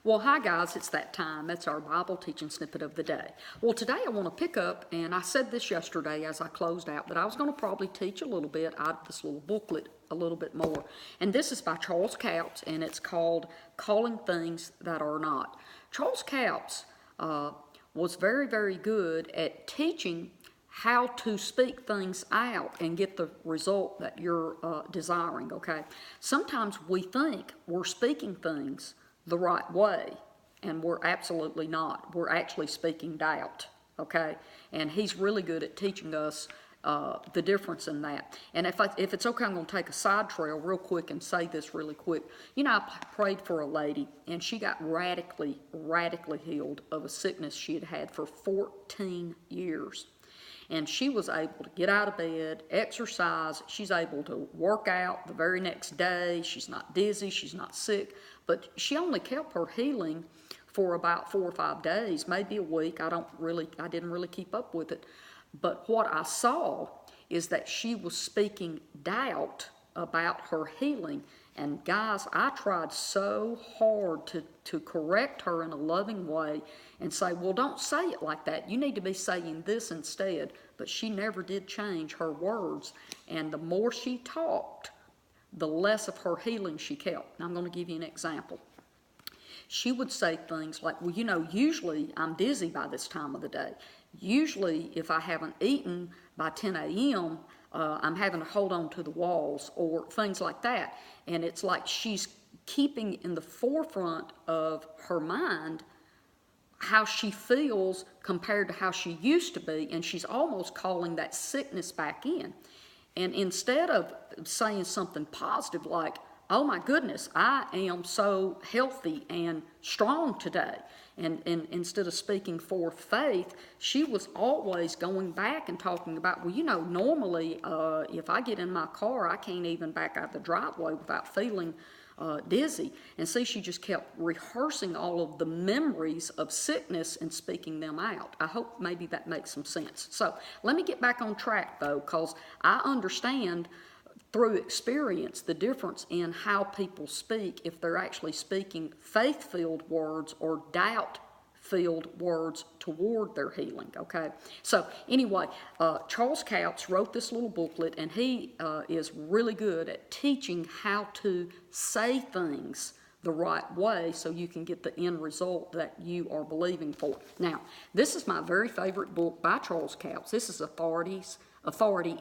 Well, hi guys, it's that time. It's our Bible teaching snippet of the day. Well, today I want to pick up, and I said this yesterday as I closed out, that I was going to probably teach a little bit out of this little booklet a little bit more. And this is by Charles Capps, and it's called Calling Things That Are Not. Charles Capps was very, very good at teaching how to speak things out and get the result that you're desiring, okay? Sometimes we think we're speaking things the right way, and we're absolutely not. We're actually speaking doubt, okay? And he's really good at teaching us the difference in that. And if it's okay, I'm going to take a side trail real quick and say this really quick. You know, I prayed for a lady, and she got radically healed of a sickness she had had for 14 years. And she was able to get out of bed, exercise. She's able to work out the very next day. She's not dizzy. She's not sick. But she only kept her healing for about 4 or 5 days, maybe a week. I didn't really keep up with it. But what I saw is that she was speaking doubt about her healing. And guys, I tried so hard to correct her in a loving way and say, well, don't say it like that. You need to be saying this instead. But she never did change her words. And the more she talked, the less of her healing she kept. Now, I'm going to give you an example. She would say things like, well, you know, usually I'm dizzy by this time of the day. Usually, if I haven't eaten by 10 a.m., I'm having to hold on to the walls or things like that. And it's like she's keeping in the forefront of her mind how she feels compared to how she used to be, and she's almost calling that sickness back in. And instead of saying something positive like, oh my goodness, I am so healthy and strong today, and instead of speaking forth faith, she was always going back and talking about, well, you know, normally if I get in my car, I can't even back out the driveway without feeling dizzy. And see, she just kept rehearsing all of the memories of sickness and speaking them out. I hope maybe that makes some sense. So let me get back on track, though, because I understand through experience the difference in how people speak, if they're actually speaking faith-filled words or doubt-filled words toward their healing, okay? So anyway, Charles Capps wrote this little booklet, and he is really good at teaching how to say things the right way so you can get the end result that you are believing for. Now, this is my very favorite book by Charles Capps. This is Authority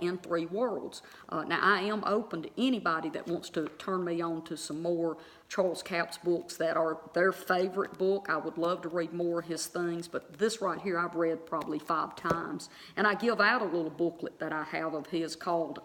in 3 Worlds. Now, I am open to anybody that wants to turn me on to some more Charles Capps books that are their favorite book. I would love to read more of his things, but this right here I've read probably 5 times. And I give out a little booklet that I have of his called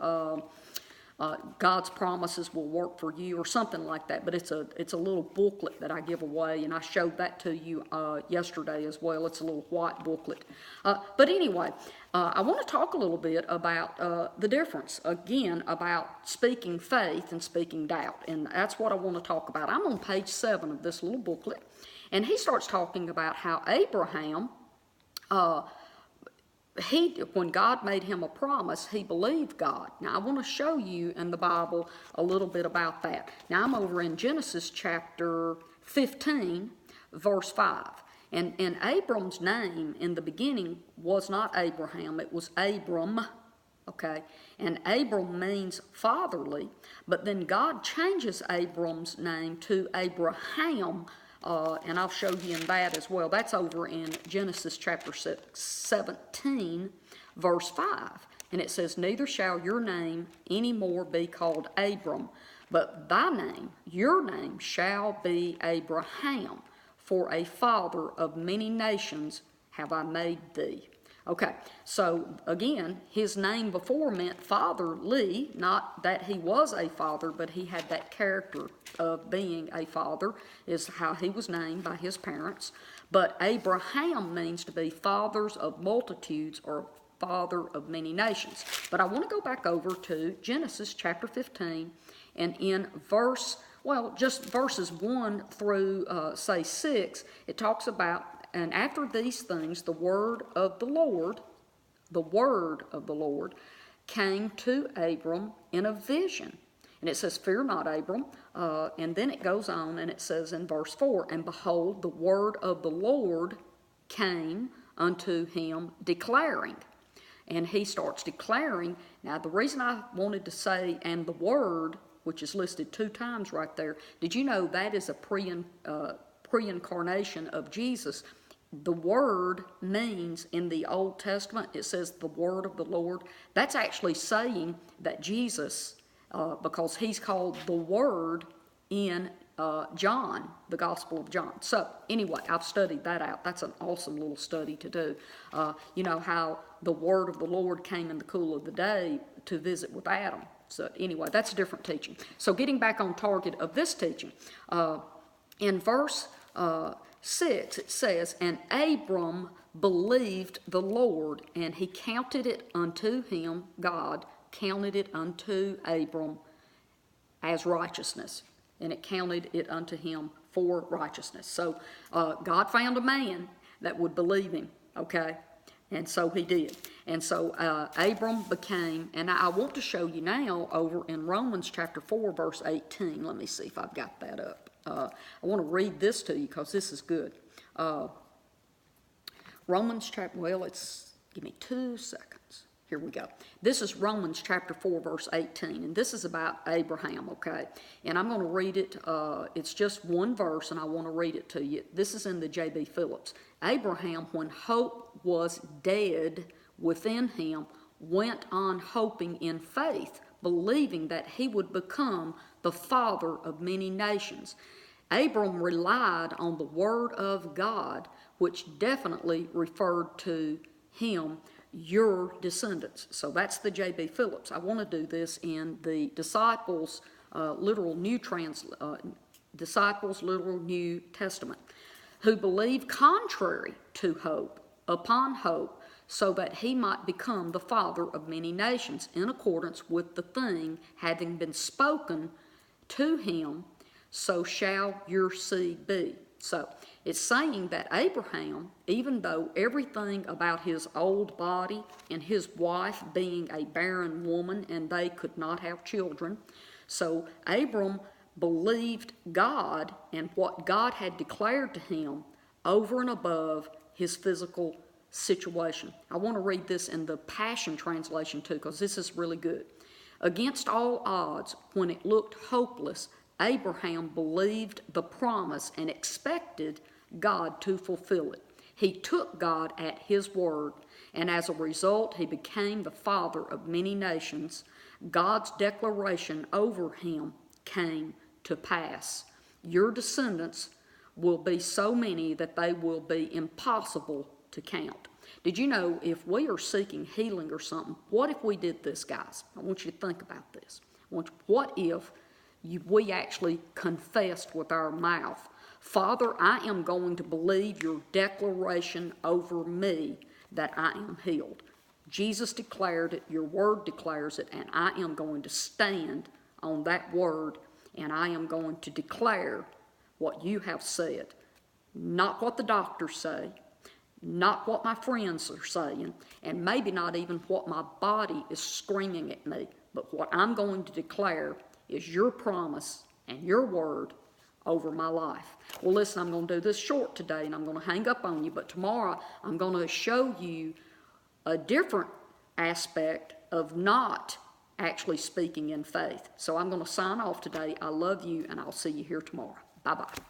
God's Promises Will Work for You, or something like that. But it's a little booklet that I give away, and I showed that to you yesterday as well. It's a little white booklet. But anyway, I want to talk a little bit about the difference, again, about speaking faith and speaking doubt. And that's what I want to talk about. I'm on page 7 of this little booklet, and he starts talking about how Abraham, when God made him a promise, he believed God. Now, I want to show you in the Bible a little bit about that. Now, I'm over in Genesis chapter 15, verse 5. And Abram's name in the beginning was not Abraham, it was Abram, okay? And Abram means fatherly, but then God changes Abram's name to Abraham, and I'll show you in that as well. That's over in Genesis chapter 17, verse 5. And it says, neither shall your name any more be called Abram, but thy name, your name, shall be Abraham. For a father of many nations have I made thee. Okay, so again, his name before meant fatherly, not that he was a father, but he had that character of being a father, is how he was named by his parents. But Abraham means to be fathers of multitudes, or father of many nations. But I want to go back over to Genesis chapter 15, and in just verses 1 through, 6, it talks about, and after these things, the word of the Lord came to Abram in a vision. And it says, fear not, Abram, And then it goes on and it says in verse 4, and behold, the word of the Lord came unto him declaring. And he starts declaring. Now, the reason I wanted to say, and the word, which is listed 2 times right there, did you know that is a pre-incarnation of Jesus? The word means in the Old Testament, it says the word of the Lord. That's actually saying that Jesus, because he's called the Word in John, the Gospel of John. So anyway, I've studied that out. That's an awesome little study to do. You know how the Word of the Lord came in the cool of the day to visit with Adam. So anyway, that's a different teaching. So getting back on target of this teaching, in verse 6 it says, and Abram believed the Lord, and he counted it unto him, God counted it unto Abram as righteousness, and it counted it unto him for righteousness. So God found a man that would believe him, okay? And so he did. And so Abram became, and I want to show you now over in Romans chapter 4, verse 18. Let me see if I've got that up. I want to read this to you because this is good. Romans chapter, well, give me 2 seconds. Here we go. This is Romans chapter 4, verse 18, and this is about Abraham, okay? And I'm going to read it. It's just one verse, and I want to read it to you. This is in the J.B. Phillips. Abraham, when hope was dead within him, went on hoping in faith, believing that he would become the father of many nations. Abram relied on the word of God, which definitely referred to him, your descendants. So that's the J.B. Phillips. I want to do this in the Disciples Literal New Testament, who believed contrary to hope, upon hope, so that he might become the father of many nations, in accordance with the thing having been spoken to him, so shall your seed be. So it's saying that Abraham, even though everything about his old body and his wife being a barren woman and they could not have children, so Abram believed God and what God had declared to him over and above his physical situation. I want to read this in the Passion Translation too, because this is really good. Against all odds, when it looked hopeless, Abraham believed the promise and expected God to fulfill it. He took God at his word, and as a result, he became the father of many nations. God's declaration over him came to pass. Your descendants will be so many that they will be impossible to count. Did you know if we are seeking healing or something, what if we did this, guys? I want you to think about this. What if we actually confessed with our mouth, Father, I am going to believe your declaration over me that I am healed. Jesus declared it, your word declares it, and I am going to stand on that word, and I am going to declare what you have said, not what the doctors say, not what my friends are saying, and maybe not even what my body is screaming at me, but what I'm going to declare is your promise and your word over my life. Well, listen, I'm going to do this short today, and I'm going to hang up on you, but tomorrow I'm going to show you a different aspect of not actually speaking in faith. So I'm going to sign off today. I love you, and I'll see you here tomorrow. Bye-bye.